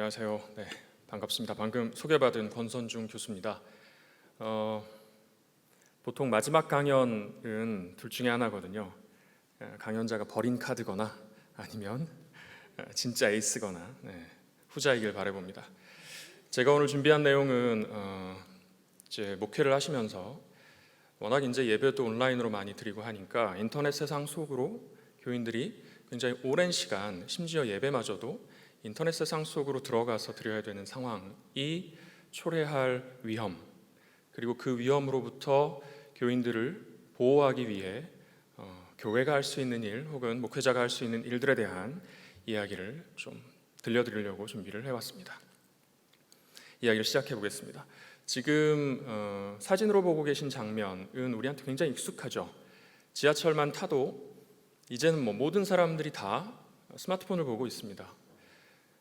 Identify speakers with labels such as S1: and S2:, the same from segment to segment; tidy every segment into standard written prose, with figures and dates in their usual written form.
S1: 안녕하세요. 네, 반갑습니다. 방금 소개받은 권선중 교수입니다. 보통 마지막 강연은 둘 중에 하나거든요. 강연자가 버린 카드거나 아니면 진짜 에이스거나 후자이길 바라봅니다. 제가 오늘 준비한 내용은 이제 목회를 하시면서 워낙 이제 예배도 온라인으로 많이 드리고 하니까 인터넷 세상 속으로 교인들이 굉장히 오랜 시간, 심지어 예배마저도 인터넷 세상 속으로 들어가서 드려야 되는 상황이 초래할 위험, 그리고 그 위험으로부터 교인들을 보호하기 위해 교회가 할 수 있는 일 혹은 목회자가 할 수 있는 일들에 대한 이야기를 좀 들려드리려고 준비를 해왔습니다. 이야기를 시작해 보겠습니다. 지금 사진으로 보고 계신 장면은 우리한테 굉장히 익숙하죠. 지하철만 타도 이제는 모든 사람들이 다 스마트폰을 보고 있습니다.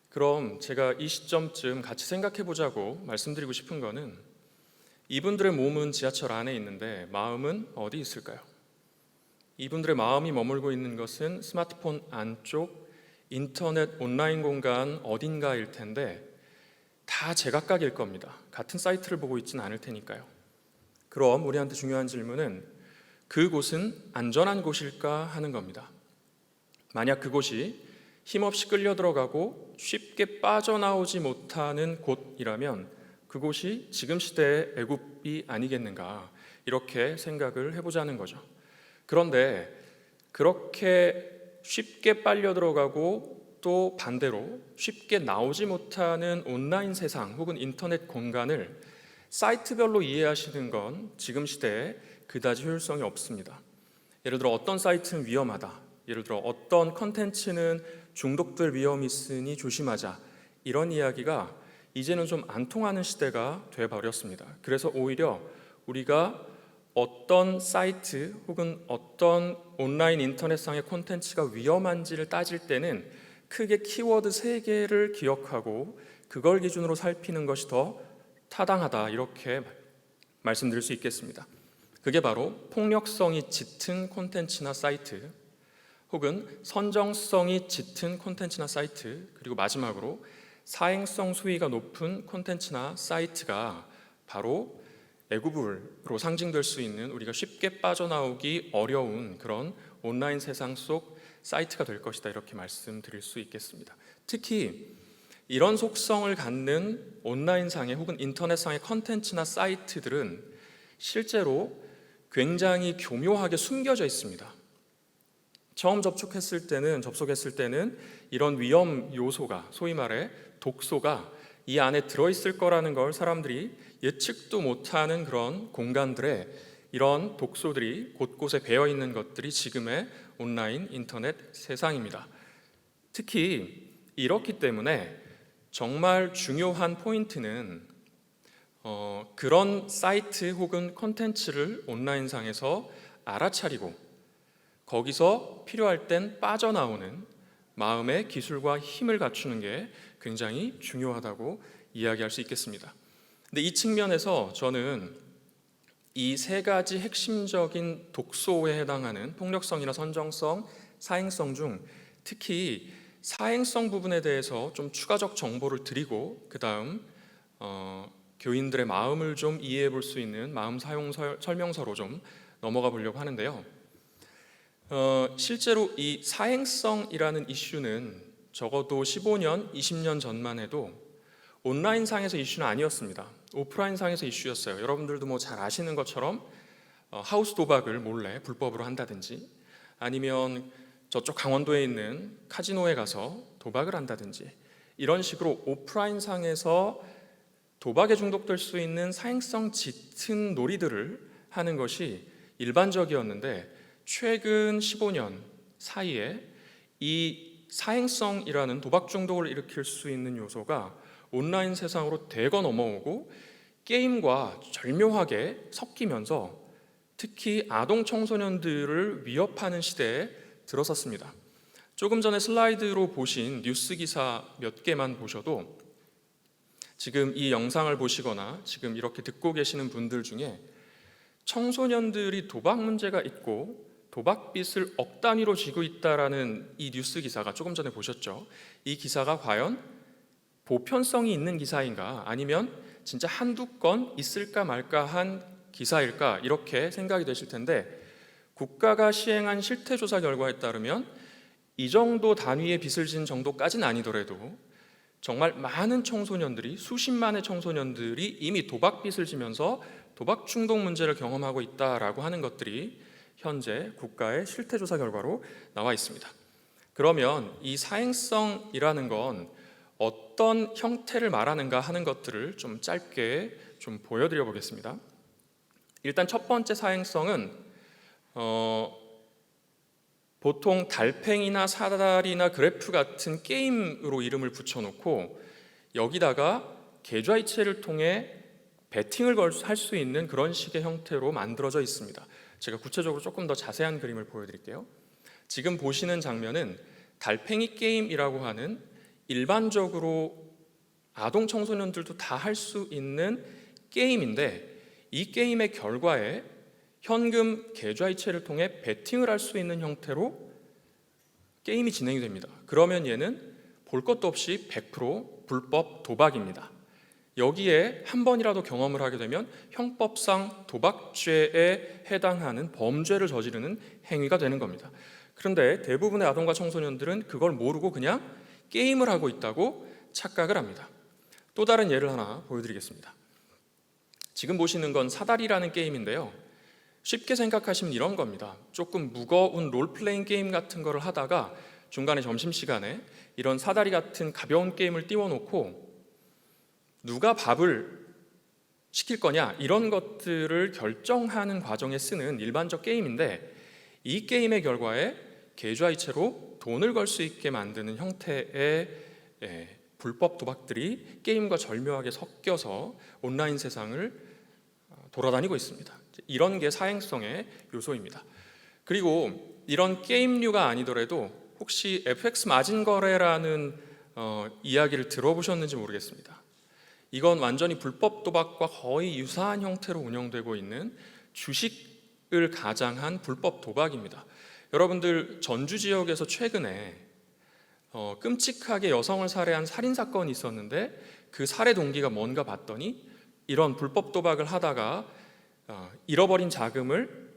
S1: 그럼 제가 이 시점쯤 같이 생각해 보자고 말씀드리고 싶은 거는, 이분들의 몸은 지하철 안에 있는데 마음은 어디 있을까요? 이분들의 마음이 머물고 있는 것은 스마트폰 안쪽 인터넷 온라인 공간 어딘가일 텐데 다 제각각일 겁니다. 같은 사이트를 보고 있지는 않을 테니까요. 그럼 우리한테 중요한 질문은 그곳은 안전한 곳일까 하는 겁니다. 만약 그곳이 힘없이 끌려 들어가고 쉽게 빠져나오지 못하는 곳이라면 그곳이 지금 시대의 애굽이 아니겠는가, 이렇게 생각을 해보자는 거죠. 그런데 그렇게 쉽게 빨려 들어가고 또 반대로 쉽게 나오지 못하는 온라인 세상 혹은 인터넷 공간을 사이트별로 이해하시는 건 지금 시대에 그다지 효율성이 없습니다. 예를 들어 어떤 사이트는 위험하다, 예를 들어 어떤 컨텐츠는 중독될 위험이 있으니 조심하자, 이런 이야기가 이제는 좀 안 통하는 시대가 돼버렸습니다. 그래서 오히려 우리가 어떤 사이트 혹은 어떤 온라인 인터넷상의 콘텐츠가 위험한지를 따질 때는 크게 키워드 3개를 기억하고 그걸 기준으로 살피는 것이 더 타당하다, 이렇게 말씀드릴 수 있겠습니다. 그게 바로 폭력성이 짙은 콘텐츠나 사이트, 혹은 선정성이 짙은 콘텐츠나 사이트, 그리고 마지막으로 사행성 수위가 높은 콘텐츠나 사이트가 바로 애굽으로 상징될 수 있는, 우리가 쉽게 빠져나오기 어려운 그런 온라인 세상 속 사이트가 될 것이다, 이렇게 말씀드릴 수 있겠습니다. 특히 이런 속성을 갖는 온라인상의 혹은 인터넷상의 컨텐츠나 사이트들은 실제로 굉장히 교묘하게 숨겨져 있습니다. 처음 접속했을 때는 이런 위험 요소가, 소위 말해 독소가 이 안에 들어있을 거라는 걸 사람들이 예측도 못하는 그런 공간들에 이런 독소들이 곳곳에 배어있는 것들이 지금의 온라인 인터넷 세상입니다. 특히 이렇기 때문에 정말 중요한 포인트는 그런 사이트 혹은 컨텐츠를 온라인상에서 알아차리고 거기서 필요할 땐 빠져나오는 마음의 기술과 힘을 갖추는 게 굉장히 중요하다고 이야기할 수 있겠습니다. 근데 이 측면에서 저는 이 3가지 핵심적인 독소에 해당하는 폭력성이나 선정성, 사행성 중 특히 사행성 부분에 대해서 좀 추가적 정보를 드리고 그 다음 교인들의 마음을 좀 이해해 볼 수 있는 마음 사용 설명서로 좀 넘어가 보려고 하는데요. 실제로 이 사행성이라는 이슈는 적어도 15년, 20년 전만 해도 온라인상에서 이슈는 아니었습니다. 오프라인상에서 이슈였어요. 여러분들도 잘 아시는 것처럼 하우스 도박을 몰래 불법으로 한다든지, 아니면 저쪽 강원도에 있는 카지노에 가서 도박을 한다든지, 이런 식으로 오프라인상에서 도박에 중독될 수 있는 사행성 짙은 놀이들을 하는 것이 일반적이었는데, 최근 15년 사이에 이 사행성이라는 도박 중독을 일으킬 수 있는 요소가 온라인 세상으로 대거 넘어오고 게임과 절묘하게 섞이면서 특히 아동 청소년들을 위협하는 시대에 들어섰습니다. 조금 전에 슬라이드로 보신 뉴스 기사 몇 개만 보셔도 지금 이 영상을 보시거나 지금 이렇게 듣고 계시는 분들 중에 청소년들이 도박 문제가 있고 도박빚을 억 단위로 지고 있다라는 이 뉴스 기사가 조금 전에 보셨죠? 이 기사가 과연 보편성이 있는 기사인가 아니면 진짜 한두 건 있을까 말까 한 기사일까 이렇게 생각이 되실 텐데, 국가가 시행한 실태조사 결과에 따르면 이 정도 단위의 빚을 진 정도까지는 아니더라도 정말 많은 청소년들이, 수십만의 청소년들이 이미 도박빚을 지면서 도박 중독 문제를 경험하고 있다라고 하는 것들이 현재 국가의 실태조사 결과로 나와 있습니다. 그러면 이 사행성이라는 건 어떤 형태를 말하는가 하는 것들을 좀 짧게 좀 보여드려 보겠습니다. 일단 첫 번째 사행성은 보통 달팽이나 사다리나 그래프 같은 게임으로 이름을 붙여놓고 여기다가 계좌이체를 통해 베팅을 할 수 있는 그런 식의 형태로 만들어져 있습니다. 제가 구체적으로 조금 더 자세한 그림을 보여드릴게요. 지금 보시는 장면은 달팽이 게임이라고 하는 일반적으로 아동 청소년들도 다 할 수 있는 게임인데, 이 게임의 결과에 현금 계좌이체를 통해 베팅을 할 수 있는 형태로 게임이 진행이 됩니다. 그러면 얘는 볼 것도 없이 100% 불법 도박입니다. 여기에 한 번이라도 경험을 하게 되면 형법상 도박죄에 해당하는 범죄를 저지르는 행위가 되는 겁니다. 그런데 대부분의 아동과 청소년들은 그걸 모르고 그냥 게임을 하고 있다고 착각을 합니다. 또 다른 예를 하나 보여드리겠습니다. 지금 보시는 건 사다리라는 게임인데요. 쉽게 생각하시면 이런 겁니다. 조금 무거운 롤플레잉 게임 같은 거를 하다가 중간에 점심시간에 이런 사다리 같은 가벼운 게임을 띄워놓고 누가 밥을 시킬 거냐 이런 것들을 결정하는 과정에 쓰는 일반적 게임인데, 이 게임의 결과에 계좌이체로 돈을 걸 수 있게 만드는 형태의 불법 도박들이 게임과 절묘하게 섞여서 온라인 세상을 돌아다니고 있습니다. 이런 게 사행성의 요소입니다. 그리고 이런 게임류가 아니더라도 혹시 FX 마진 거래라는 이야기를 들어보셨는지 모르겠습니다. 이건 완전히 불법 도박과 거의 유사한 형태로 운영되고 있는 주식을 가장한 불법 도박입니다. 여러분들 전주 지역에서 최근에 끔찍하게 여성을 살해한 살인사건이 있었는데, 그 살해 동기가 뭔가 봤더니 이런 불법 도박을 하다가 잃어버린 자금을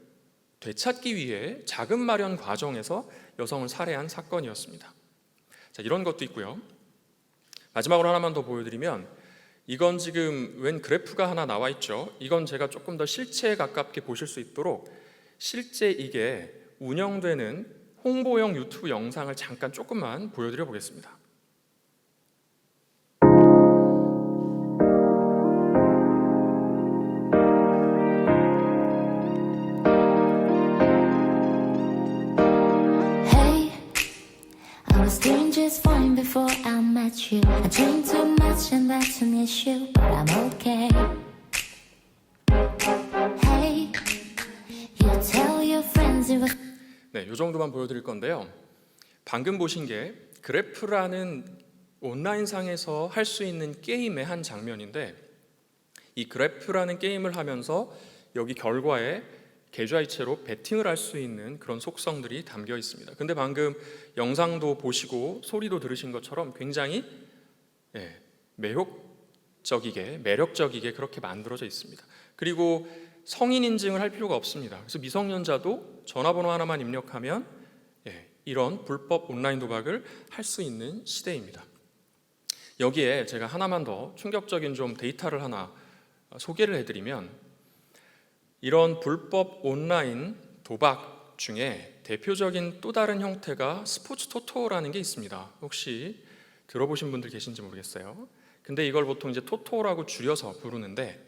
S1: 되찾기 위해 자금 마련 과정에서 여성을 살해한 사건이었습니다. 자, 이런 것도 있고요. 마지막으로 하나만 더 보여드리면, 이건 지금 웬 그래프가 하나 나와 있죠. 이건 제가 조금 더 실체에 가깝게 보실 수 있도록 실제 이게 운영되는 홍보용 유튜브 영상을 잠깐 조금만 보여드려 보겠습니다.
S2: Just fine before I met you. I drink too much and that's an issue, but I'm okay. Hey, you tell your friends you were.
S1: 네, 이 정도만 보여드릴 건데요. 방금 보신 게 그래프라는 온라인상에서 할 수 있는 게임의 한 장면인데, 이 그래프라는 게임을 하면서 여기 결과에 계좌이체로 베팅을 할 수 있는 그런 속성들이 담겨 있습니다. 근데 방금 영상도 보시고 소리도 들으신 것처럼 굉장히 매력적이게 그렇게 만들어져 있습니다. 그리고 성인 인증을 할 필요가 없습니다. 그래서 미성년자도 전화번호 하나만 입력하면 이런 불법 온라인 도박을 할 수 있는 시대입니다. 여기에 제가 하나만 더 충격적인 좀 데이터를 하나 소개를 해드리면, 이런 불법 온라인 도박 중에 대표적인 또 다른 형태가 스포츠 토토라는 게 있습니다. 혹시 들어보신 분들 계신지 모르겠어요. 근데 이걸 보통 이제 토토라고 줄여서 부르는데,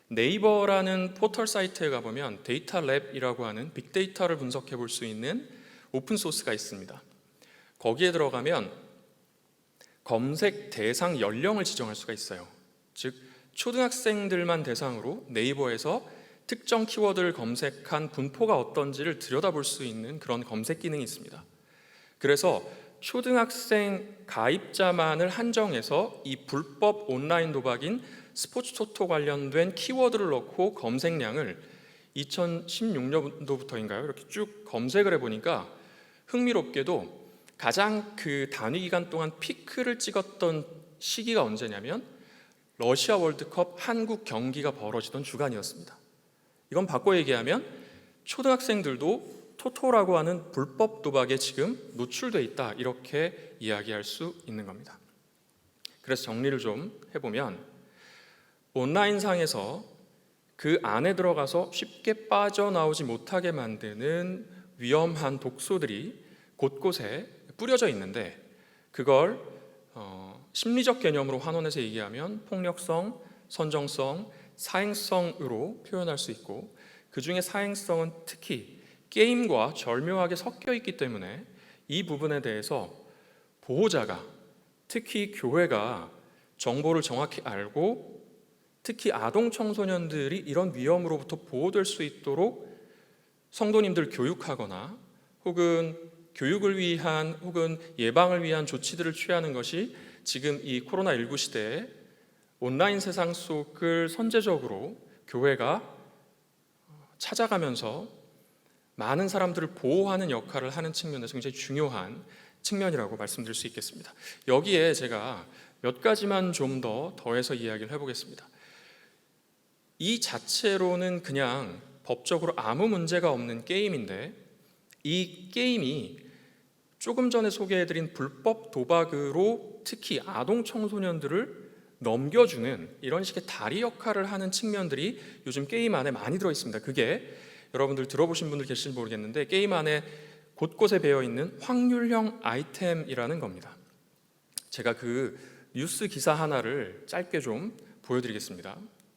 S1: 네이버라는 포털 사이트에 가보면 데이터 랩이라고 하는 빅데이터를 분석해 볼 수 있는 오픈 소스가 있습니다. 거기에 들어가면 검색 대상 연령을 지정할 수가 있어요. 즉 초등학생들만 대상으로 네이버에서 특정 키워드를 검색한 분포가 어떤지를 들여다볼 수 있는 그런 검색 기능이 있습니다. 그래서 초등학생 가입자만을 한정해서 이 불법 온라인 도박인 스포츠 토토 관련된 키워드를 넣고 검색량을 2016년도부터인가요? 이렇게 쭉 검색을 해보니까 흥미롭게도 가장 그 단위 기간 동안 피크를 찍었던 시기가 언제냐면 러시아 월드컵 한국 경기가 벌어지던 주간이었습니다. 이건 바꿔 얘기하면 초등학생들도 토토라고 하는 불법 도박에 지금 노출돼 있다, 이렇게 이야기할 수 있는 겁니다. 그래서 정리를 좀 해보면 온라인상에서 그 안에 들어가서 쉽게 빠져나오지 못하게 만드는 위험한 독소들이 곳곳에 뿌려져 있는데, 그걸 심리적 개념으로 환원해서 얘기하면 폭력성, 선정성, 사행성으로 표현할 수 있고, 그 중에 사행성은 특히 게임과 절묘하게 섞여 있기 때문에 이 부분에 대해서 보호자가, 특히 교회가 정보를 정확히 알고 특히 아동 청소년들이 이런 위험으로부터 보호될 수 있도록 성도님들 교육하거나 혹은 교육을 위한 혹은 예방을 위한 조치들을 취하는 것이 지금 이 코로나19 시대에 온라인 세상 속을 선제적으로 교회가 찾아가면서 많은 사람들을 보호하는 역할을 하는 측면에서 굉장히 중요한 측면이라고 말씀드릴 수 있겠습니다. 여기에 제가 몇 가지만 좀 더 더해서 이야기를 해보겠습니다. 이 자체로는 그냥 법적으로 아무 문제가 없는 게임인데, 이 게임이 조금 전에 소개해드린 불법 도박으로 특히 아동 청소년들을 넘겨주는 이런 식의 다리 역할을 하는 측면들이 요즘 게임 안에 많이 들어있습니다. 그게 여러분들 들어보신 분들 계실지 모르겠는데, 게임 안에 곳곳에 배어있는 확률형 아이템이라는 겁니다. 제가 그 뉴스 기사 하나를 짧게 좀 보여드리겠습니다.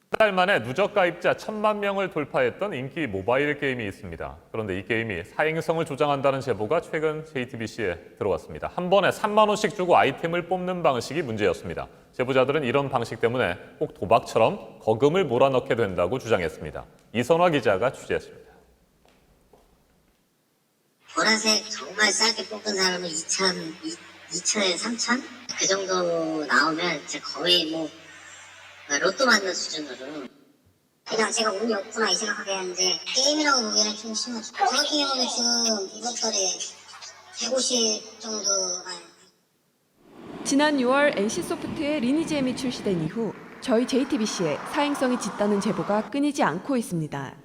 S3: 한 달 만에 누적 가입자 1,000만 명을 돌파했던 인기 모바일 게임이 있습니다. 그런데 이 게임이 사행성을 조장한다는 제보가 최근 JTBC에 들어왔습니다. 한 번에 3만 원씩 주고 아이템을 뽑는 방식이 문제였습니다. 제보자들은 이런 방식 때문에 꼭 도박처럼 거금을 몰아넣게 된다고 주장했습니다. 이선화 기자가 취재했습니다.
S4: 보라색 정말 싸게 뽑은 사람은 2천에 3천? 그 정도 나오면 이제 거의 뭐 로또 맞는 수준으로. 그냥 제가 운이 없구나 이 생각하게 하는데, 게임이라고 보기에는 좀 심하죠. 저 같은 경우는 지금 이번 달에 150 정도.
S5: 지난 6월 NC소프트의 리니지 M이 출시된 이후 저희 JTBC에 사행성이 짙다는 제보가 끊이지 않고 있습니다.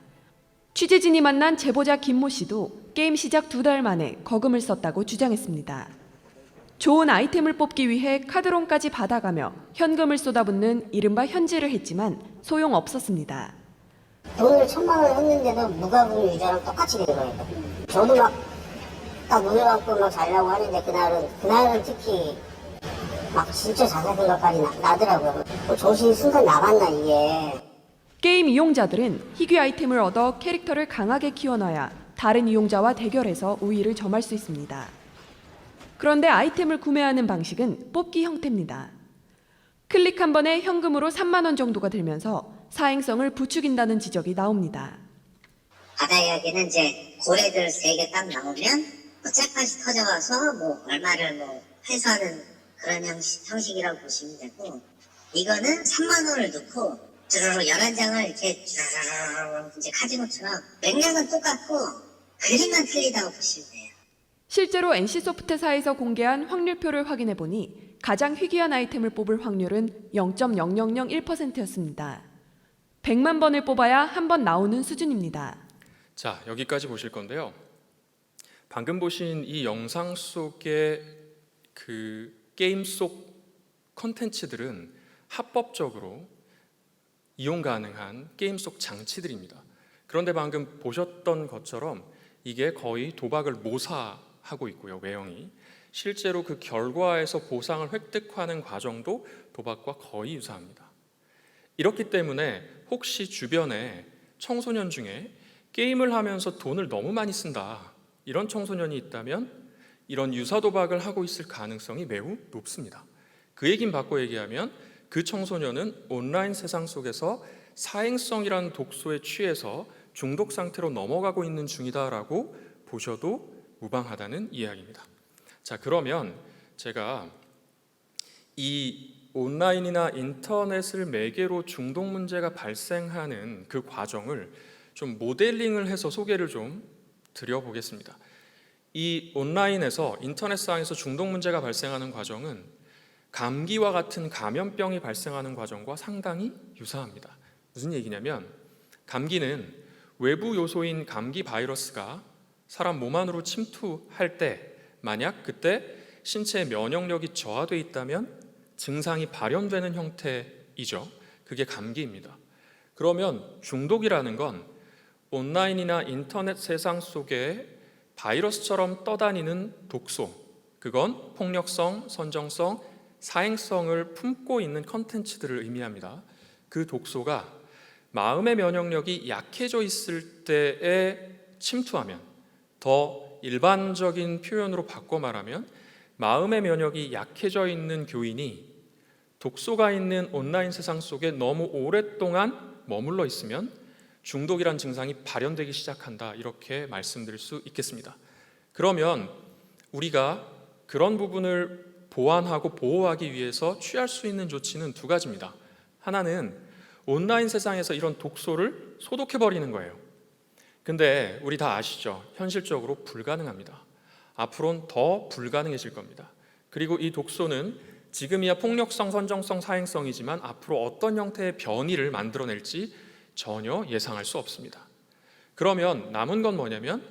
S5: 취재진이 만난 제보자 김모 씨도 게임 시작 2달 만에 거금을 썼다고 주장했습니다. 좋은 아이템을 뽑기 위해 카드론까지 받아가며 현금을 쏟아붓는 이른바 현질을 했지만 소용없었습니다.
S4: 돈을 1,000만 원 했는데도 무과금 유저랑 똑같이 된 거예요. 저도 딱 눈을 감고 막 자려고 하는데 그날은 특히 막 진짜 자살 생각까지 나더라고요. 정신이 순간 나갔나 이게.
S5: 게임 이용자들은 희귀 아이템을 얻어 캐릭터를 강하게 키워놔야 다른 이용자와 대결해서 우위를 점할 수 있습니다. 그런데 아이템을 구매하는 방식은 뽑기 형태입니다. 클릭 한 번에 현금으로 3만 원 정도가 들면서 사행성을 부추긴다는 지적이 나옵니다.
S4: 바다 이야기는 이제 고래들 3개 딱 나오면 짝까지 터져와서 뭐 얼마를 뭐 회수하는 그런 형식이라고 보시면 되고, 이거는 3만 원을 넣고 주르르 11장을 이렇게 주르르 이제 카지노처럼 맥락은 똑같고 그림만 틀리다고 보시면 돼요.
S5: 실제로 NC소프트사에서 공개한 확률표를 확인해 보니 가장 희귀한 아이템을 뽑을 확률은 0.0001%였습니다. 100만 번을 뽑아야 한 번 나오는 수준입니다.
S1: 자, 여기까지 보실 건데요. 방금 보신 이 영상 속의 그 게임 속 컨텐츠들은 합법적으로 이용 가능한 게임 속 장치들입니다. 그런데 방금 보셨던 것처럼 이게 거의 도박을 모사하고 있고요. 외형이 실제로 그 결과에서 보상을 획득하는 과정도 도박과 거의 유사합니다. 이렇기 때문에 혹시 주변에 청소년 중에 게임을 하면서 돈을 너무 많이 쓴다, 이런 청소년이 있다면 이런 유사 도박을 하고 있을 가능성이 매우 높습니다. 그 얘기는 바꿔 얘기하면 그 청소년은 온라인 세상 속에서 사행성이라는 독소에 취해서 중독 상태로 넘어가고 있는 중이다라고 보셔도 무방하다는 이야기입니다. 자, 그러면 제가 이 온라인이나 인터넷을 매개로 중독 문제가 발생하는 그 과정을 좀 모델링을 해서 소개를 좀 드려보겠습니다. 이 온라인에서 인터넷상에서 중독 문제가 발생하는 과정은 감기와 같은 감염병이 발생하는 과정과 상당히 유사합니다. 무슨 얘기냐면 감기는 외부 요소인 감기 바이러스가 사람 몸 안으로 침투할 때 만약 그때 신체의 면역력이 저하되어 있다면 증상이 발현되는 형태이죠. 그게 감기입니다. 그러면 중독이라는 건 온라인이나 인터넷 세상 속에 바이러스처럼 떠다니는 독소, 그건 폭력성, 선정성, 사행성을 품고 있는 컨텐츠들을 의미합니다. 그 독소가 마음의 면역력이 약해져 있을 때에 침투하면, 더 일반적인 표현으로 바꿔 말하면 마음의 면역이 약해져 있는 교인이 독소가 있는 온라인 세상 속에 너무 오랫동안 머물러 있으면 중독이란 증상이 발현되기 시작한다, 이렇게 말씀드릴 수 있겠습니다. 그러면 우리가 그런 부분을 보완하고 보호하기 위해서 취할 수 있는 조치는 두 가지입니다. 하나는 온라인 세상에서 이런 독소를 소독해버리는 거예요. 근데 우리 다 아시죠? 현실적으로 불가능합니다. 앞으로는 더 불가능해질 겁니다. 그리고 이 독소는 지금이야 폭력성, 선정성, 사행성이지만 앞으로 어떤 형태의 변이를 만들어낼지 전혀 예상할 수 없습니다. 그러면 남은 건 뭐냐면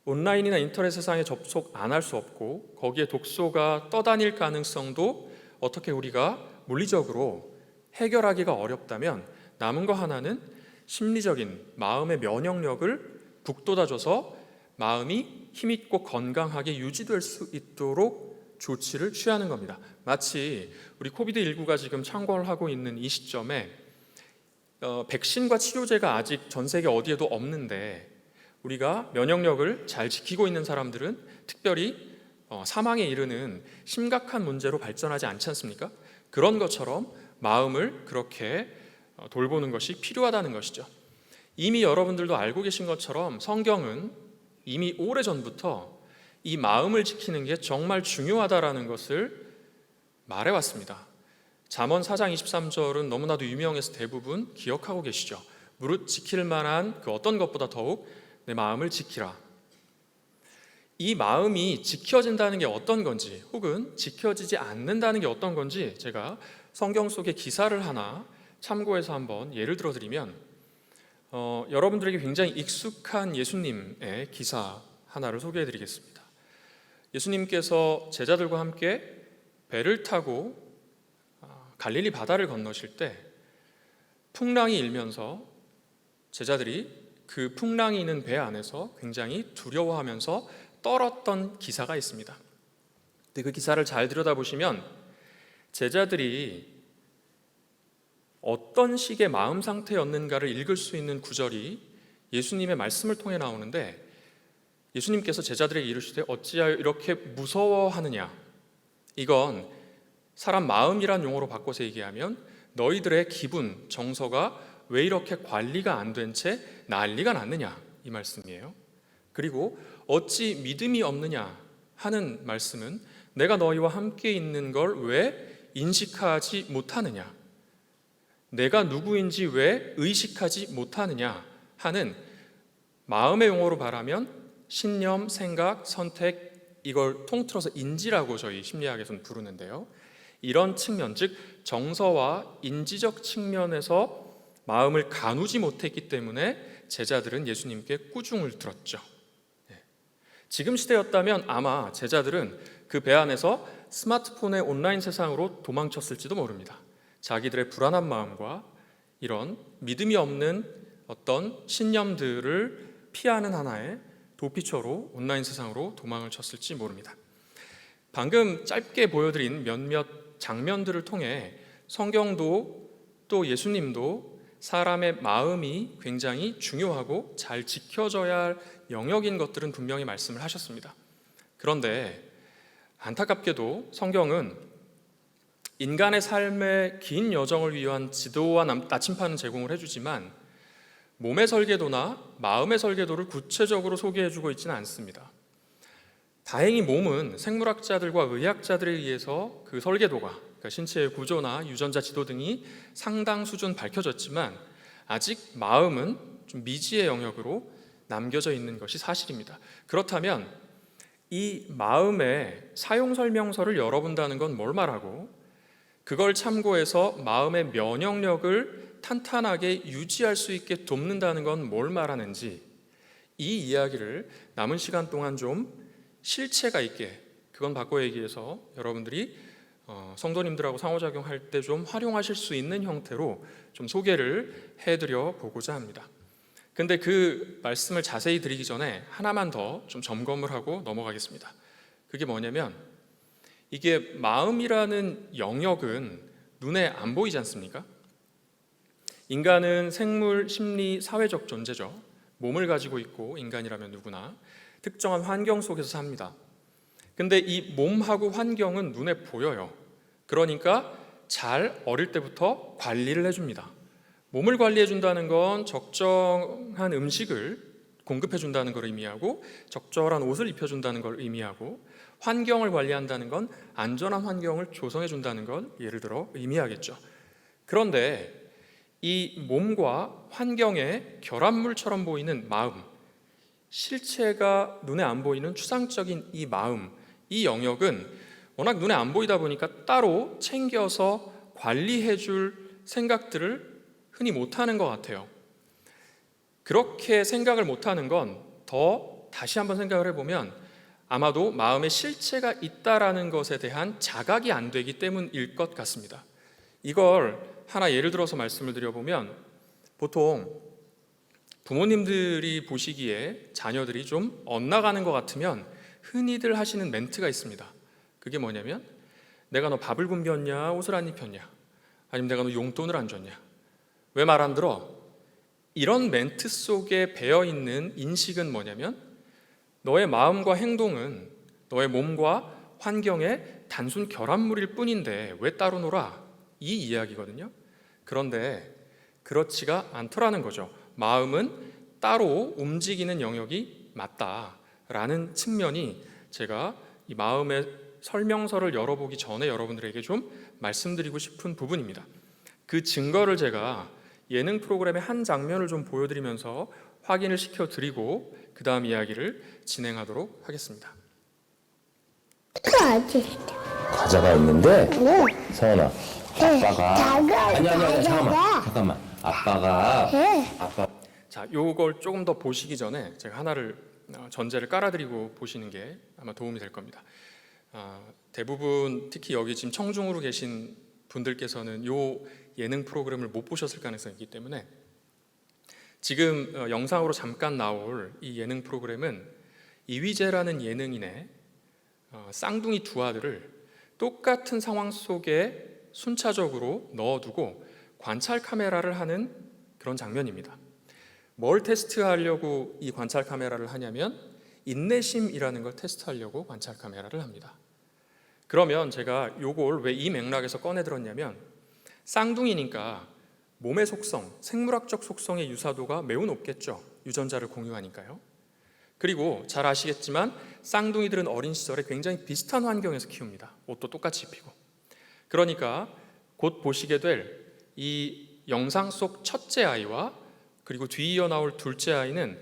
S1: 온라인이나 인터넷 세상에 접속 안 할 수 없고 거기에 독소가 떠다닐 가능성도 어떻게 우리가 물리적으로 해결하기가 어렵다면 남은 거 하나는 심리적인 마음의 면역력을 북돋아줘서 마음이 힘있고 건강하게 유지될 수 있도록 조치를 취하는 겁니다. 마치 우리 코비드19가 지금 창궐 하고 있는 이 시점에 백신과 치료제가 아직 전 세계 어디에도 없는데 우리가 면역력을 잘 지키고 있는 사람들은 특별히 사망에 이르는 심각한 문제로 발전하지 않지 않습니까? 그런 것처럼 마음을 그렇게 돌보는 것이 필요하다는 것이죠. 이미 여러분들도 알고 계신 것처럼 성경은 이미 오래전부터 이 마음을 지키는 게 정말 중요하다라는 것을 말해왔습니다. 잠언 4장 23절은 너무나도 유명해서 대부분 기억하고 계시죠. 무릇 지킬 만한 그 어떤 것보다 더욱 내 마음을 지키라. 이 마음이 지켜진다는 게 어떤 건지 혹은 지켜지지 않는다는 게 어떤 건지 제가 성경 속의 기사를 하나 참고해서 한번 예를 들어드리면 여러분들에게 굉장히 익숙한 예수님의 기사 하나를 소개해드리겠습니다. 예수님께서 제자들과 함께 배를 타고 갈릴리 바다를 건너실 때 풍랑이 일면서 제자들이 그 풍랑이 있는 배 안에서 굉장히 두려워하면서 떨었던 기사가 있습니다. 근데 그 기사를 잘 들여다보시면 제자들이 어떤 식의 마음 상태였는가를 읽을 수 있는 구절이 예수님의 말씀을 통해 나오는데 예수님께서 제자들에게 이르시되 어찌하여 이렇게 무서워하느냐. 이건 사람 마음이란 용어로 바꿔서 얘기하면 너희들의 기분, 정서가 왜 이렇게 관리가 안 된 채 난리가 났느냐, 이 말씀이에요. 그리고 어찌 믿음이 없느냐 하는 말씀은 내가 너희와 함께 있는 걸 왜 인식하지 못하느냐, 내가 누구인지 왜 의식하지 못하느냐 하는 마음의 용어로 말하면 신념, 생각, 선택, 이걸 통틀어서 인지라고 저희 심리학에서는 부르는데요. 이런 측면, 즉 정서와 인지적 측면에서 마음을 가누지 못했기 때문에 제자들은 예수님께 꾸중을 들었죠. 지금 시대였다면 아마 제자들은 그 배 안에서 스마트폰의 온라인 세상으로 도망쳤을지도 모릅니다. 자기들의 불안한 마음과 이런 믿음이 없는 어떤 신념들을 피하는 하나의 도피처로 온라인 세상으로 도망을 쳤을지 모릅니다. 방금 짧게 보여드린 몇몇 장면들을 통해 성경도 또 예수님도 사람의 마음이 굉장히 중요하고 잘 지켜져야 할 영역인 것들은 분명히 말씀을 하셨습니다. 그런데 안타깝게도 성경은 인간의 삶의 긴 여정을 위한 지도와 나침판은 제공을 해주지만 몸의 설계도나 마음의 설계도를 구체적으로 소개해주고 있지는 않습니다. 다행히 몸은 생물학자들과 의학자들에 의해서 그 설계도가, 그러니까 신체의 구조나 유전자 지도 등이 상당 수준 밝혀졌지만 아직 마음은 좀 미지의 영역으로 남겨져 있는 것이 사실입니다. 그렇다면 이 마음의 사용 설명서를 열어본다는 건 뭘 말하고 그걸 참고해서 마음의 면역력을 탄탄하게 유지할 수 있게 돕는다는 건 뭘 말하는지 이 이야기를 남은 시간 동안 좀 실체가 있게, 그건 바꿔 얘기해서 여러분들이 성도님들하고 상호작용할 때 좀 활용하실 수 있는 형태로 좀 소개를 해드려 보고자 합니다. 근데 그 말씀을 자세히 드리기 전에 하나만 더 좀 점검을 하고 넘어가겠습니다. 그게 뭐냐면 이게 마음이라는 영역은 눈에 안 보이지 않습니까? 인간은 생물, 심리, 사회적 존재죠. 몸을 가지고 있고 인간이라면 누구나 특정한 환경 속에서 삽니다. 근데 이 몸하고 환경은 눈에 보여요. 그러니까 잘 어릴 때부터 관리를 해줍니다. 몸을 관리해준다는 건 적정한 음식을 공급해준다는 걸 의미하고 적절한 옷을 입혀준다는 걸 의미하고 환경을 관리한다는 건 안전한 환경을 조성해준다는 걸 예를 들어 의미하겠죠. 그런데 이 몸과 환경의 결합물처럼 보이는 마음, 실체가 눈에 안 보이는 추상적인 이 마음, 이 영역은 워낙 눈에 안 보이다 보니까 따로 챙겨서 관리해줄 생각들을 흔히 못하는 것 같아요. 그렇게 생각을 못하는 건 더 다시 한번 생각을 해보면 아마도 마음의 실체가 있다라는 것에 대한 자각이 안 되기 때문일 것 같습니다. 이걸 하나 예를 들어서 말씀을 드려보면 보통 부모님들이 보시기에 자녀들이 좀 엇나가는 것 같으면 흔히들 하시는 멘트가 있습니다. 그게 뭐냐면 내가 너 밥을 굶겼냐, 옷을 안 입혔냐, 아니면 내가 너 용돈을 안 줬냐, 왜 말 안 들어? 이런 멘트 속에 배어있는 인식은 뭐냐면 너의 마음과 행동은 너의 몸과 환경의 단순 결합물일 뿐인데 왜 따로 놀아? 이 이야기거든요. 그런데 그렇지가 않더라는 거죠. 마음은 따로 움직이는 영역이 맞다라는 측면이 제가 이 마음의 설명서를 열어보기 전에 여러분들에게 좀 말씀드리고 싶은 부분입니다. 그 증거를 제가 예능 프로그램의 한 장면을 좀 보여드리면서 확인을 시켜드리고 그 다음 이야기를 진행하도록 하겠습니다.
S6: 과자가 있는데 서원아 아빠가 아니 잠깐만 아빠가
S1: 자, 요걸 조금 더 보시기 전에 제가 하나를 전제를 깔아드리고 보시는 게 아마 도움이 될 겁니다. 대부분 특히 여기 지금 청중으로 계신 분들께서는 요 예능 프로그램을 못 보셨을 가능성이 있기 때문에 지금 영상으로 잠깐 나올 이 예능 프로그램은 이휘재라는 예능인의 쌍둥이 두 아들을 똑같은 상황 속에 순차적으로 넣어두고 관찰 카메라를 하는 그런 장면입니다. 뭘 테스트하려고 이 관찰 카메라를 하냐면 인내심이라는 걸 테스트하려고 관찰 카메라를 합니다. 그러면 제가 요걸 왜 이 맥락에서 꺼내 들었냐면 쌍둥이니까 몸의 속성, 생물학적 속성의 유사도가 매우 높겠죠. 유전자를 공유하니까요. 그리고 잘 아시겠지만 쌍둥이들은 어린 시절에 굉장히 비슷한 환경에서 키웁니다. 옷도 똑같이 입히고. 그러니까 곧 보시게 될 이 영상 속 첫째 아이와 그리고 뒤이어 나올 둘째 아이는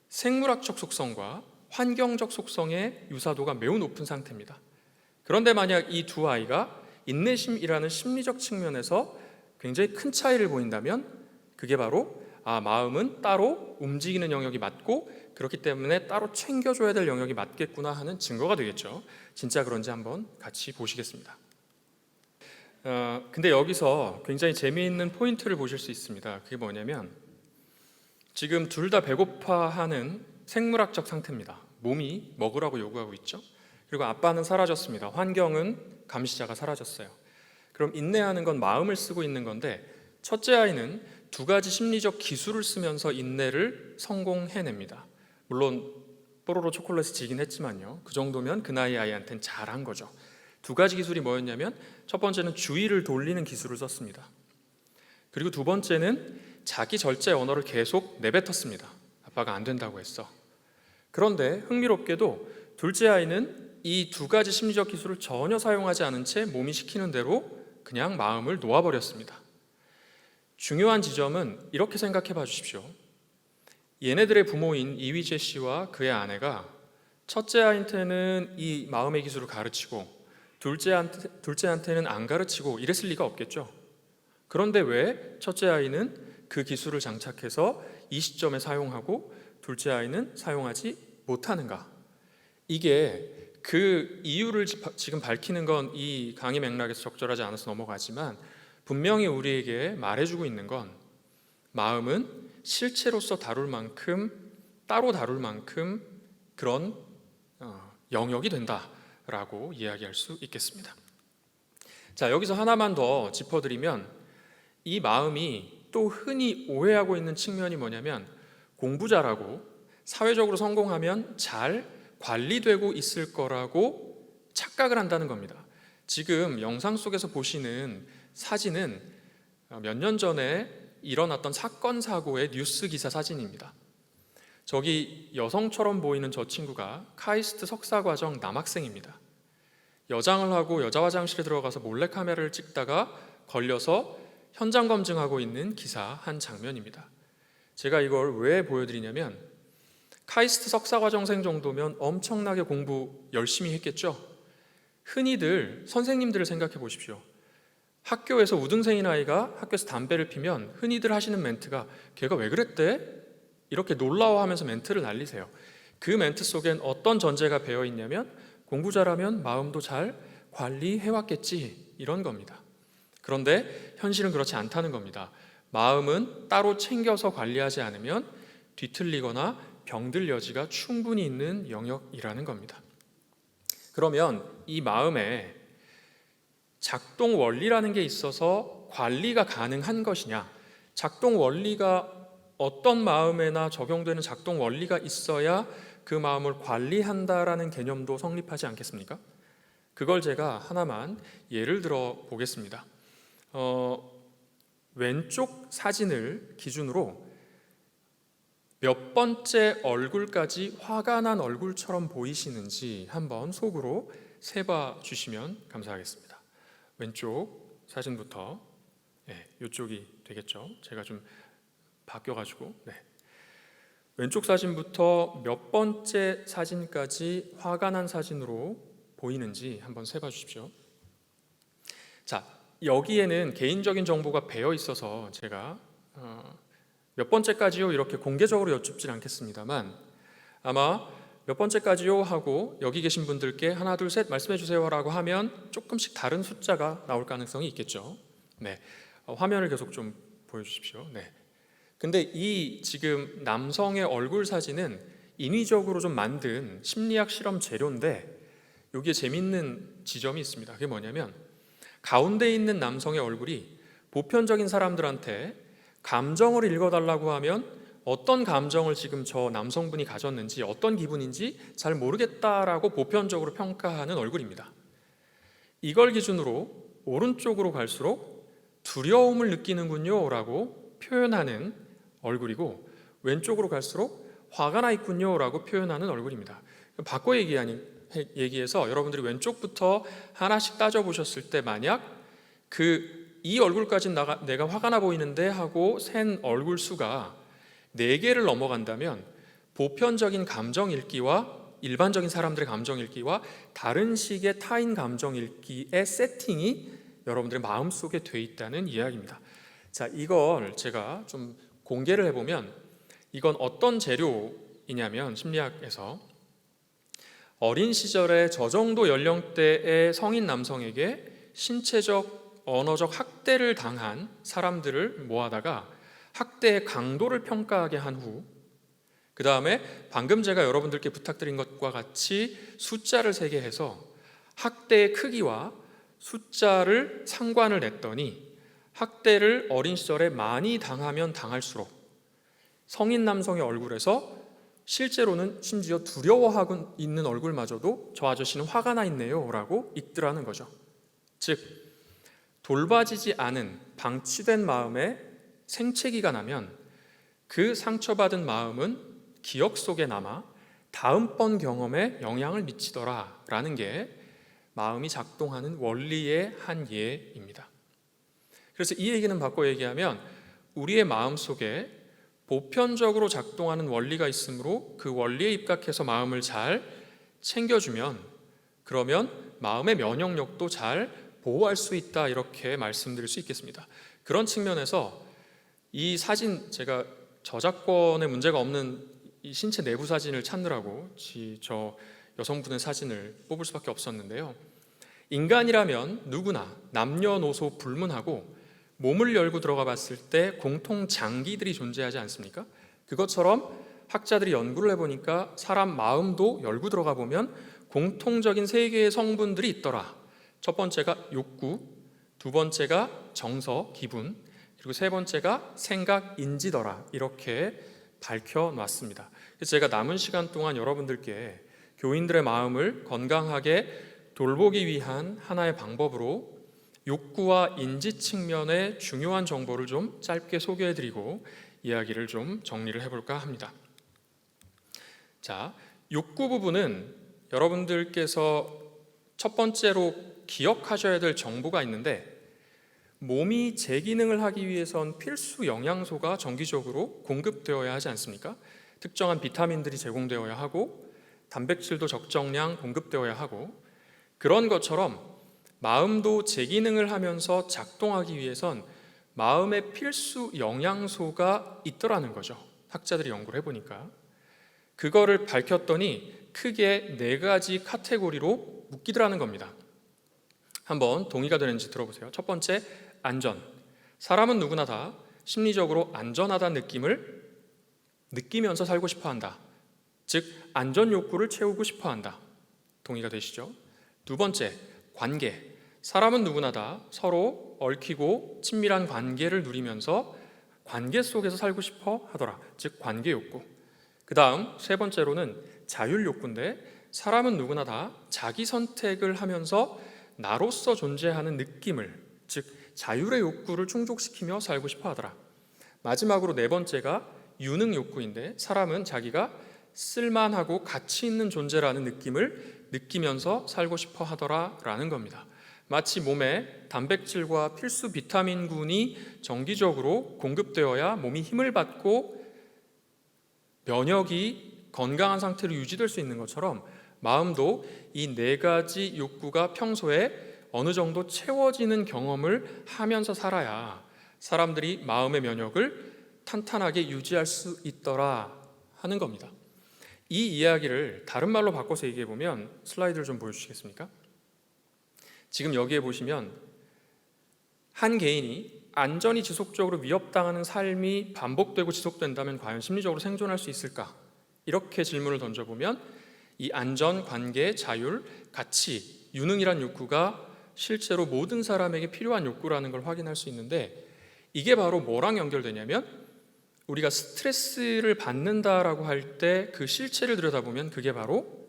S1: 생물학적 속성과 환경적 속성의 유사도가 매우 높은 상태입니다. 그런데 만약 이 두 아이가 인내심이라는 심리적 측면에서 굉장히 큰 차이를 보인다면 그게 바로 마음은 따로 움직이는 영역이 맞고 그렇기 때문에 따로 챙겨줘야 될 영역이 맞겠구나 하는 증거가 되겠죠. 진짜 그런지 한번 같이 보시겠습니다. 근데 여기서 굉장히 재미있는 포인트를 보실 수 있습니다. 그게 뭐냐면 지금 둘 다 배고파하는 생물학적 상태입니다. 몸이 먹으라고 요구하고 있죠. 그리고 아빠는 사라졌습니다. 환경은 감시자가 사라졌어요. 그럼 인내하는 건 마음을 쓰고 있는 건데 첫째 아이는 두 가지 심리적 기술을 쓰면서 인내를 성공해냅니다. 물론 뽀로로 초콜릿이 지긴 했지만요. 그 정도면 그 나이 아이한테는 잘한 거죠. 두 가지 기술이 뭐였냐면 첫 번째는 주의를 돌리는 기술을 썼습니다. 그리고 두 번째는 자기 절제 언어를 계속 내뱉었습니다. 아빠가 안 된다고 했어. 그런데 흥미롭게도 둘째 아이는 이 두 가지 심리적 기술을 전혀 사용하지 않은 채 몸이 시키는 대로 그냥 마음을 놓아버렸습니다. 중요한 지점은 이렇게 생각해 봐 주십시오. 얘네들의 부모인 이휘재 씨와 그의 아내가 첫째 아이한테는 이 마음의 기술을 가르치고 둘째한테는 안 가르치고 이랬을 리가 없겠죠. 그런데 왜 첫째 아이는 그 기술을 장착해서 이 시점에 사용하고 둘째 아이는 사용하지 못하는가? 이게 그 이유를 지금 밝히는 건 이 강의 맥락에서 적절하지 않아서 넘어가지만 분명히 우리에게 말해주고 있는 건 마음은 실체로서 다룰 만큼 따로 다룰 만큼 그런 영역이 된다라고 이야기할 수 있겠습니다. 자, 여기서 하나만 더 짚어드리면 이 마음이 또 흔히 오해하고 있는 측면이 뭐냐면 공부 잘하고 사회적으로 성공하면 잘 관리되고 있을 거라고 착각을 한다는 겁니다. 지금 영상 속에서 보시는 사진은 몇 년 전에 일어났던 사건 사고의 뉴스 기사 사진입니다. 저기 여성처럼 보이는 저 친구가 카이스트 석사과정 남학생입니다. 여장을 하고 여자 화장실에 들어가서 몰래카메라를 찍다가 걸려서 현장 검증하고 있는 기사 한 장면입니다. 제가 이걸 왜 보여드리냐면 카이스트 석사과정생 정도면 엄청나게 공부 열심히 했겠죠. 흔히들 선생님들을 생각해 보십시오. 학교에서 우등생인 아이가 학교에서 담배를 피면 흔히들 하시는 멘트가 걔가 왜 그랬대? 이렇게 놀라워하면서 멘트를 날리세요. 그 멘트 속엔 어떤 전제가 배어 있냐면 공부 잘하면 마음도 잘 관리해왔겠지 이런 겁니다. 그런데 현실은 그렇지 않다는 겁니다. 마음은 따로 챙겨서 관리하지 않으면 뒤틀리거나 병들 여지가 충분히 있는 영역이라는 겁니다. 그러면 이 마음에 작동 원리라는 게 있어서 관리가 가능한 것이냐? 작동 원리가 어떤 마음에나 적용되는 작동 원리가 있어야 그 마음을 관리한다라는 개념도 성립하지 않겠습니까? 그걸 제가 하나만 예를 들어 보겠습니다. 왼쪽 사진을 기준으로 몇 번째 얼굴까지 화가 난 얼굴처럼 보이시는지 한번 속으로 세봐 주시면 감사하겠습니다. 왼쪽 사진부터 이쪽이 되겠죠. 제가 좀 바뀌어가지고 왼쪽 사진부터 몇 번째 사진까지 화가 난 사진으로 보이는지 한번 세봐 주십시오. 자, 여기에는 개인적인 정보가 배어 있어서 제가 몇 번째까지요 이렇게 공개적으로 여쭙진 않겠습니다만 아마 몇 번째까지요 하고 여기 계신 분들께 하나 둘 셋 말씀해 주세요라고 하면 조금씩 다른 숫자가 나올 가능성이 있겠죠. 화면을 계속 좀 보여주십시오. 근데 이 지금 남성의 얼굴 사진은 인위적으로 좀 만든 심리학 실험 재료인데 여기에 재밌는 지점이 있습니다. 그게 뭐냐면 가운데 있는 남성의 얼굴이 보편적인 사람들한테 감정을 읽어달라고 하면 어떤 감정을 지금 저 남성분이 가졌는지 어떤 기분인지 잘 모르겠다라고 보편적으로 평가하는 얼굴입니다. 이걸 기준으로 오른쪽으로 갈수록 두려움을 느끼는군요 라고 표현하는 얼굴이고 왼쪽으로 갈수록 화가 나 있군요 라고 표현하는 얼굴입니다. 바꿔 얘기해서 여러분들이 왼쪽부터 하나씩 따져보셨을 때 만약 이 얼굴까지는 내가 화가 나 보이는데 하고 센 얼굴 수가 4개를 넘어간다면 보편적인 감정 읽기와 일반적인 사람들의 감정 읽기와 다른 식의 타인 감정 읽기의 세팅이 여러분들의 마음속에 돼 있다는 이야기입니다. 자, 이걸 제가 좀 공개를 해보면 이건 어떤 재료이냐면 심리학에서 어린 시절에 저 정도 연령대의 성인 남성에게 신체적, 언어적 학대를 당한 사람들을 모아다가 학대의 강도를 평가하게 한 후 그 다음에 방금 제가 여러분들께 부탁드린 것과 같이 숫자를 세게 해서 학대의 크기와 숫자를 상관을 냈더니 학대를 어린 시절에 많이 당하면 당할수록 성인 남성의 얼굴에서 실제로는 심지어 두려워하고 있는 얼굴마저도 저 아저씨는 화가 나 있네요 라고 읽더라는 거죠. 즉 돌봐지지 않은 방치된 마음에 생채기가 나면 그 상처받은 마음은 기억 속에 남아 다음번 경험에 영향을 미치더라라는 게 마음이 작동하는 원리의 한 예입니다. 그래서 이 얘기는 바꿔 얘기하면 우리의 마음 속에 보편적으로 작동하는 원리가 있으므로 그 원리에 입각해서 마음을 잘 챙겨주면 그러면 마음의 면역력도 잘 보호할 수 있다, 이렇게 말씀드릴 수 있겠습니다. 그런 측면에서 이 사진, 제가 저작권에 문제가 없는 이 신체 내부 사진을 찾느라고 저 여성분의 사진을 뽑을 수밖에 없었는데요. 인간이라면 누구나 남녀노소 불문하고 몸을 열고 들어가 봤을 때 공통 장기들이 존재하지 않습니까? 그것처럼 학자들이 연구를 해보니까 사람 마음도 열고 들어가 보면 공통적인 세 개의 성분들이 있더라. 첫 번째가 욕구, 두 번째가 정서, 기분, 그리고 세 번째가 생각, 인지더라. 이렇게 밝혀놨습니다. 그래서 제가 남은 시간 동안 여러분들께 교인들의 마음을 건강하게 돌보기 위한 하나의 방법으로 욕구와 인지 측면의 중요한 정보를 좀 짧게 소개해드리고 이야기를 좀 정리를 해볼까 합니다. 자, 욕구 부분은 여러분들께서 첫 번째로 기억하셔야 될 정보가 있는데, 몸이 제 기능을 하기 위해선 필수 영양소가 정기적으로 공급되어야 하지 않습니까? 특정한 비타민들이 제공되어야 하고 단백질도 적정량 공급되어야 하고, 그런 것처럼 마음도 제 기능을 하면서 작동하기 위해선 마음의 필수 영양소가 있더라는 거죠. 학자들이 연구를 해보니까 그거를 밝혔더니 크게 4가지 카테고리로 묶이더라는 겁니다. 한번 동의가 되는지 들어보세요. 첫 번째, 안전. 사람은 누구나 다 심리적으로 안전하다는 느낌을 느끼면서 살고 싶어한다. 즉 안전 욕구를 채우고 싶어한다. 동의가 되시죠? 두 번째, 관계. 사람은 누구나 다 서로 얽히고 친밀한 관계를 누리면서 관계 속에서 살고 싶어 하더라. 즉 관계 욕구. 그 다음 세 번째로는 자율 욕구인데, 사람은 누구나 다 자기 선택을 하면서 나로서 존재하는 느낌을, 즉 자율의 욕구를 충족시키며 살고 싶어 하더라. 마지막으로 네 번째가 유능 욕구인데, 사람은 자기가 쓸만하고 가치 있는 존재라는 느낌을 느끼면서 살고 싶어 하더라 라는 겁니다. 마치 몸에 단백질과 필수 비타민군이 정기적으로 공급되어야 몸이 힘을 받고 면역이 건강한 상태로 유지될 수 있는 것처럼, 마음도 이 4가지 욕구가 평소에 어느 정도 채워지는 경험을 하면서 살아야 사람들이 마음의 면역을 탄탄하게 유지할 수 있더라 하는 겁니다. 이 이야기를 다른 말로 바꿔서 얘기해 보면, 슬라이드를 좀 보여주시겠습니까? 지금 여기에 보시면 한 개인이 안전이 지속적으로 위협당하는 삶이 반복되고 지속된다면 과연 심리적으로 생존할 수 있을까? 이렇게 질문을 던져보면 이 안전, 관계, 자율, 가치, 유능이란 욕구가 실제로 모든 사람에게 필요한 욕구라는 걸 확인할 수 있는데, 이게 바로 뭐랑 연결되냐면 우리가 스트레스를 받는다라고 할 때 그 실체를 들여다보면 그게 바로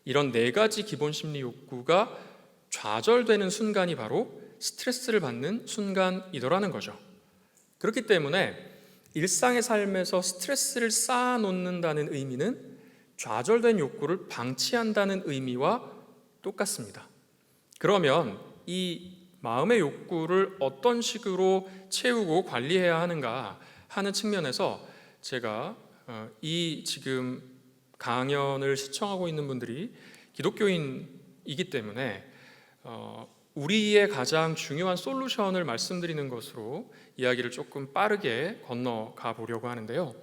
S1: 이런 4가지 기본 심리 욕구가 좌절되는 순간이 바로 스트레스를 받는 순간이더라는 거죠. 그렇기 때문에 일상의 삶에서 스트레스를 쌓아놓는다는 의미는 좌절된 욕구를 방치한다는 의미와 똑같습니다. 그러면 이 마음의 욕구를 어떤 식으로 채우고 관리해야 하는가 하는 측면에서 제가 이 지금 강연을 시청하고 있는 분들이 기독교인이기 때문에 우리의 가장 중요한 솔루션을 말씀드리는 것으로 이야기를 조금 빠르게 건너가 보려고 하는데요.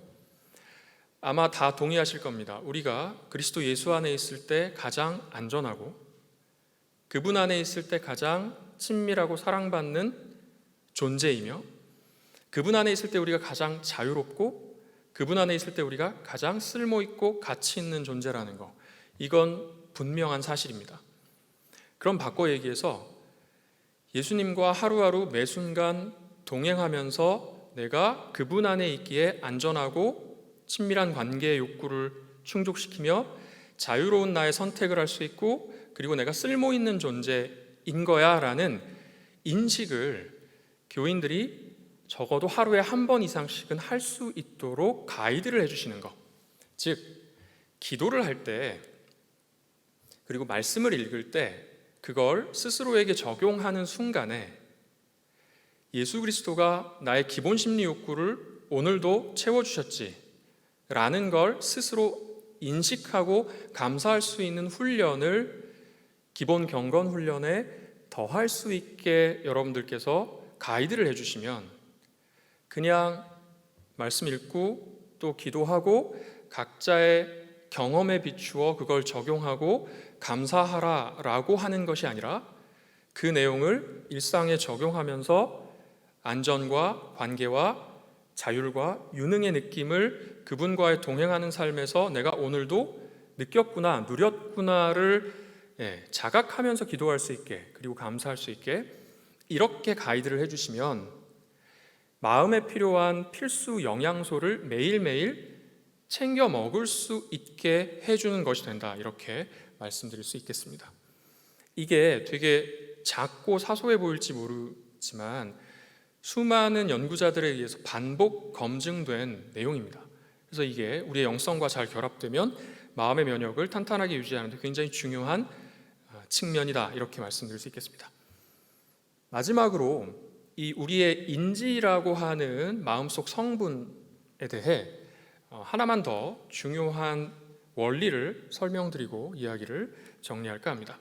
S1: 아마 다 동의하실 겁니다. 우리가 그리스도 예수 안에 있을 때 가장 안전하고 그분 안에 있을 때 가장 친밀하고 사랑받는 존재이며, 그분 안에 있을 때 우리가 가장 자유롭고 그분 안에 있을 때 우리가 가장 쓸모있고 가치 있는 존재라는 거, 이건 분명한 사실입니다. 그럼 바꿔 얘기해서 예수님과 하루하루 매 순간 동행하면서 내가 그분 안에 있기에 안전하고 친밀한 관계의 욕구를 충족시키며 자유로운 나의 선택을 할 수 있고, 그리고 내가 쓸모있는 존재인 거야 라는 인식을 교인들이 적어도 하루에 한 번 이상씩은 할 수 있도록 가이드를 해주시는 것, 즉 기도를 할 때 그리고 말씀을 읽을 때 그걸 스스로에게 적용하는 순간에 예수 그리스도가 나의 기본 심리 욕구를 오늘도 채워주셨지 라는 걸 스스로 인식하고 감사할 수 있는 훈련을 기본 경건 훈련에 더할 수 있게 여러분들께서 가이드를 해주시면 그냥 말씀 읽고 또 기도하고 각자의 경험에 비추어 그걸 적용하고 감사하라라고 하는 것이 아니라 그 내용을 일상에 적용하면서 안전과 관계와 자율과 유능의 느낌을 그분과의 동행하는 삶에서 내가 오늘도 느꼈구나, 누렸구나를 자각하면서 기도할 수 있게, 그리고 감사할 수 있게 이렇게 가이드를 해주시면 마음에 필요한 필수 영양소를 매일매일 챙겨 먹을 수 있게 해주는 것이 된다, 이렇게 말씀드릴 수 있겠습니다. 이게 되게 작고 사소해 보일지 모르지만 수많은 연구자들에 의해서 반복 검증된 내용입니다. 그래서 이게 우리의 영성과 잘 결합되면 마음의 면역을 탄탄하게 유지하는 데 굉장히 중요한 측면이다, 이렇게 말씀드릴 수 있겠습니다. 마지막으로 이 우리의 인지라고 하는 마음속 성분에 대해 하나만 더 중요한 원리를 설명드리고 이야기를 정리할까 합니다.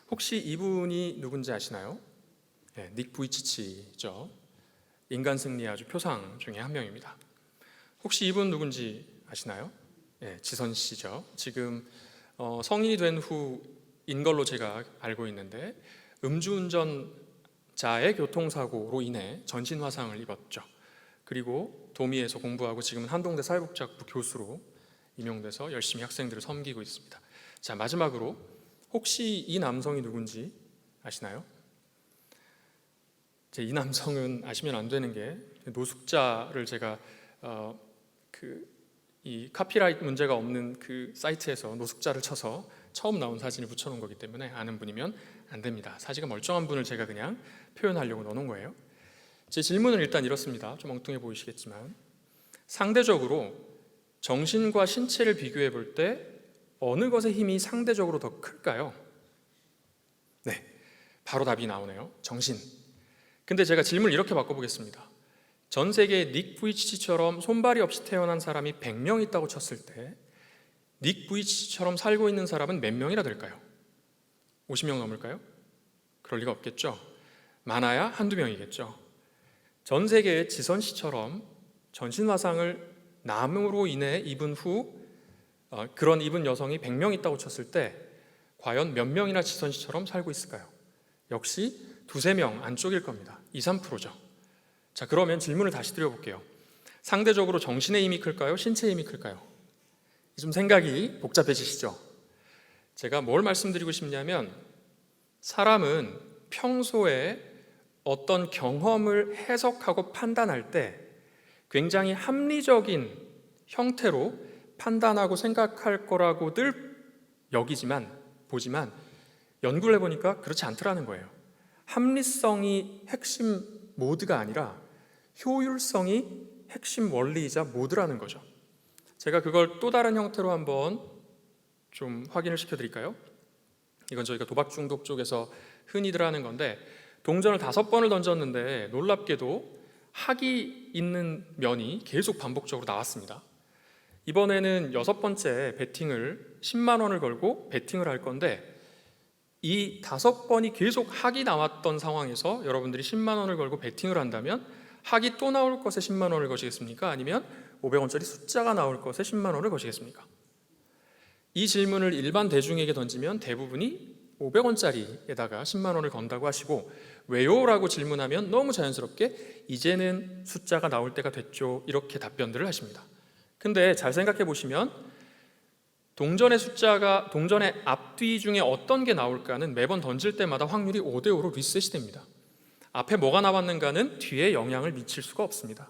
S1: 혹시 이분이 누군지 아시나요? 닉 부이치치죠. 인간 승리의 아주 표상 중에 한 명입니다. 혹시 이분 누군지 아시나요? 지선 씨죠. 지금 성인이 된 후인 걸로 제가 알고 있는데 음주운전자의 교통사고로 인해 전신 화상을 입었죠. 그리고 도미에서 공부하고 지금은 한동대 사회복지학부 교수로 임용돼서 열심히 학생들을 섬기고 있습니다. 자, 마지막으로 혹시 이 남성이 누군지 아시나요? 이 남성은 아시면 안 되는 게 노숙자를 제가 이 카피라이트 문제가 없는 그 사이트에서 노숙자를 쳐서 처음 나온 사진을 붙여놓은 거기 때문에 아는 분이면 안 됩니다. 사진가 멀쩡한 분을 제가 그냥 표현하려고 넣어놓은 거예요. 제 질문은 일단 이렇습니다. 좀 엉뚱해 보이시겠지만 상대적으로 정신과 신체를 비교해 볼 때 어느 것의 힘이 상대적으로 더 클까요? 네, 바로 답이 나오네요. 정신. 근데 제가 질문을 이렇게 바꿔보겠습니다. 전 세계에 닉 부이치치처럼 손발이 없이 태어난 사람이 100명 있다고 쳤을 때 닉 부이치치처럼 살고 있는 사람은 몇 명이나 될까요? 50명 넘을까요? 그럴 리가 없겠죠. 많아야 한두 명이겠죠. 전 세계에 지선 씨처럼 전신화상을 남으로 인해 입은 후 그런 입은 여성이 100명 있다고 쳤을 때 과연 몇 명이나 지선 씨처럼 살고 있을까요? 역시 두세 명 안쪽일 겁니다. 2, 3%죠. 자, 그러면 질문을 다시 드려볼게요. 상대적으로 정신의 힘이 클까요? 신체의 힘이 클까요? 좀 생각이 복잡해지시죠? 제가 뭘 말씀드리고 싶냐면 사람은 평소에 어떤 경험을 해석하고 판단할 때 굉장히 합리적인 형태로 판단하고 생각할 거라고들 보지만 연구를 해보니까 그렇지 않더라는 거예요. 합리성이 핵심 모드가 아니라 효율성이 핵심 원리이자 모드라는 거죠. 제가 그걸 또 다른 형태로 한번 좀 확인을 시켜드릴까요? 이건 저희가 도박 중독 쪽에서 흔히들 하는 건데 동전을 5번을 던졌는데 놀랍게도 학이 있는 면이 계속 반복적으로 나왔습니다. 이번에는 6번째 베팅을 10만 원을 걸고 베팅을 할 건데 이 5번이 계속 학이 나왔던 상황에서 여러분들이 10만 원을 걸고 베팅을 한다면 학이 또 나올 것에 10만 원을 거시겠습니까? 아니면 500원짜리 숫자가 나올 것에 10만 원을 거시겠습니까? 이 질문을 일반 대중에게 던지면 대부분이 500원짜리에다가 10만 원을 건다고 하시고 왜요? 라고 질문하면 너무 자연스럽게 이제는 숫자가 나올 때가 됐죠, 이렇게 답변들을 하십니다. 근데 잘 생각해 보시면 동전의 앞뒤 중에 어떤 게 나올까는 매번 던질 때마다 확률이 5대5로 리셋이 됩니다. 앞에 뭐가 나왔는가는 뒤에 영향을 미칠 수가 없습니다.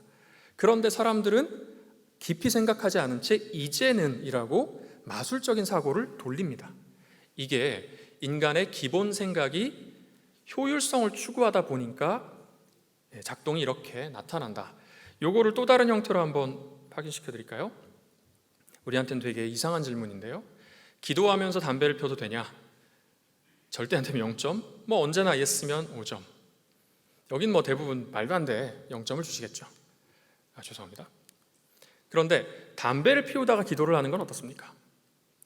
S1: 그런데 사람들은 깊이 생각하지 않은 채 이제는 이라고 마술적인 사고를 돌립니다. 이게 인간의 기본 생각이 효율성을 추구하다 보니까 작동이 이렇게 나타난다. 요거를 또 다른 형태로 한번 확인시켜 드릴까요? 우리한테는 되게 이상한 질문인데요. 기도하면서 담배를 펴도 되냐? 절대 안 되면 0점, 언제나 yes면 5점. 여긴 대부분 말도 안 돼 0점을 주시겠죠. 죄송합니다. 그런데 담배를 피우다가 기도를 하는 건 어떻습니까?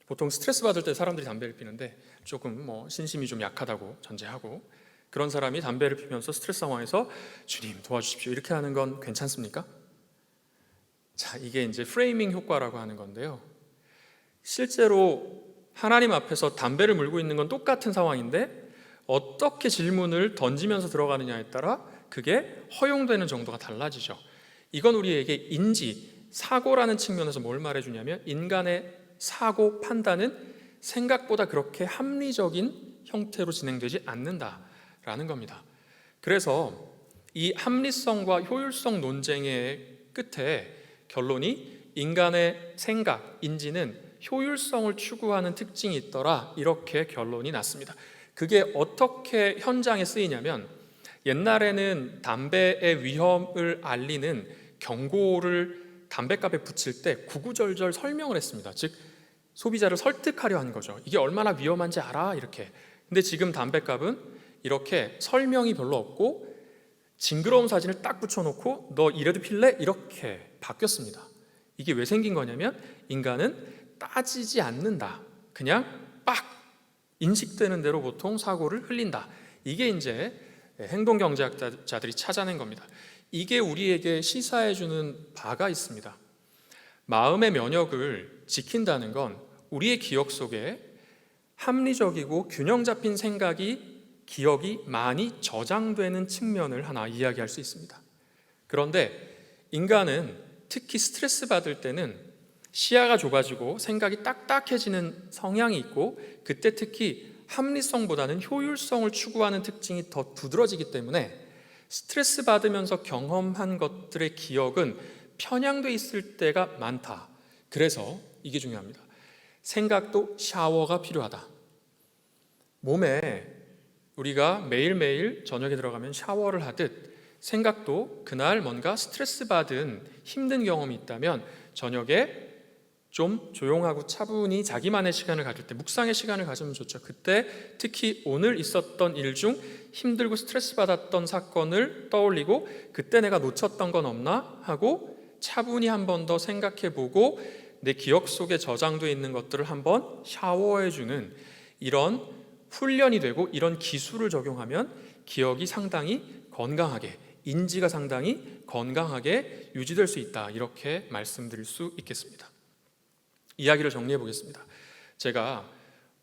S1: 보통 스트레스 받을 때 사람들이 담배를 피는데 조금 신심이 좀 약하다고 전제하고 그런 사람이 담배를 피우면서 스트레스 상황에서 주님 도와주십시오 이렇게 하는 건 괜찮습니까? 자, 이게 이제 프레이밍 효과라고 하는 건데요. 실제로 하나님 앞에서 담배를 물고 있는 건 똑같은 상황인데 어떻게 질문을 던지면서 들어가느냐에 따라 그게 허용되는 정도가 달라지죠. 이건 우리에게 인지, 사고라는 측면에서 뭘 말해주냐면 인간의 사고, 판단은 생각보다 그렇게 합리적인 형태로 진행되지 않는다라는 겁니다. 그래서 이 합리성과 효율성 논쟁의 끝에 결론이 인간의 생각, 인지는 효율성을 추구하는 특징이 있더라 이렇게 결론이 났습니다. 그게 어떻게 현장에 쓰이냐면 옛날에는 담배의 위험을 알리는 경고를 담배값에 붙일 때 구구절절 설명을 했습니다. 즉 소비자를 설득하려 하는 거죠. 이게 얼마나 위험한지 알아 이렇게. 근데 지금 담배값은 이렇게 설명이 별로 없고 징그러운 사진을 딱 붙여놓고 너 이래도 필래? 이렇게 바뀌었습니다. 이게 왜 생긴 거냐면 인간은 따지지 않는다. 그냥 빡 인식되는 대로 보통 사고를 흘린다. 이게 이제 행동경제학자들이 찾아낸 겁니다. 이게 우리에게 시사해주는 바가 있습니다. 마음의 면역을 지킨다는 건 우리의 기억 속에 합리적이고 균형 잡힌 생각이 기억이 많이 저장되는 측면을 하나 이야기할 수 있습니다. 그런데 인간은 특히 스트레스 받을 때는 시야가 좁아지고 생각이 딱딱해지는 성향이 있고 그때 특히 합리성보다는 효율성을 추구하는 특징이 더 두드러지기 때문에 스트레스 받으면서 경험한 것들의 기억은 편향돼 있을 때가 많다. 그래서 이게 중요합니다. 생각도 샤워가 필요하다. 몸에 우리가 매일매일 저녁에 들어가면 샤워를 하듯 생각도 그날 뭔가 스트레스 받은 힘든 경험이 있다면 저녁에 좀 조용하고 차분히 자기만의 시간을 가질 때 묵상의 시간을 가지면 좋죠. 그때 특히 오늘 있었던 일 중 힘들고 스트레스 받았던 사건을 떠올리고 그때 내가 놓쳤던 건 없나 하고 차분히 한 번 더 생각해 보고 내 기억 속에 저장되어 있는 것들을 한번 샤워해 주는 이런 훈련이 되고 이런 기술을 적용하면 기억이 상당히 건강하게 인지가 상당히 건강하게 유지될 수 있다. 이렇게 말씀드릴 수 있겠습니다. 이야기를 정리해 보겠습니다. 제가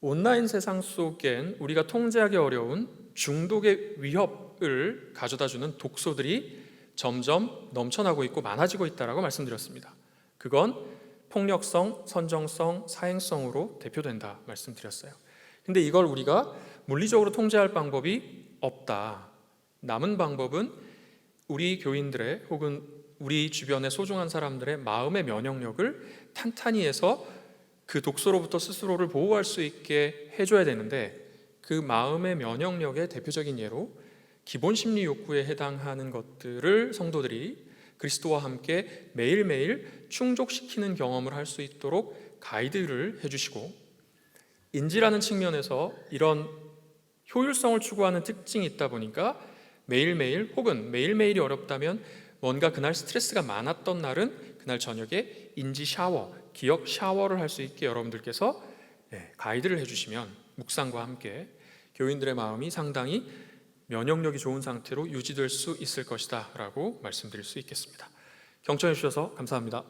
S1: 온라인 세상 속엔 우리가 통제하기 어려운 중독의 위협을 가져다주는 독소들이 점점 넘쳐나고 있고 많아지고 있다고 말씀드렸습니다. 그건 폭력성, 선정성, 사행성으로 대표된다 말씀드렸어요. 근데 이걸 우리가 물리적으로 통제할 방법이 없다. 남은 방법은 우리 교인들의 혹은 우리 주변의 소중한 사람들의 마음의 면역력을 탄탄히 해서 그 독소로부터 스스로를 보호할 수 있게 해줘야 되는데 그 마음의 면역력의 대표적인 예로 기본 심리 욕구에 해당하는 것들을 성도들이 그리스도와 함께 매일매일 충족시키는 경험을 할 수 있도록 가이드를 해주시고 인지라는 측면에서 이런 효율성을 추구하는 특징이 있다 보니까 매일매일 혹은 매일매일이 어렵다면 뭔가 그날 스트레스가 많았던 날은 그날 저녁에 인지 샤워, 기억 샤워를 할 수 있게 여러분들께서 가이드를 해주시면 묵상과 함께 교인들의 마음이 상당히 면역력이 좋은 상태로 유지될 수 있을 것이다 라고 말씀드릴 수 있겠습니다. 경청해 주셔서 감사합니다.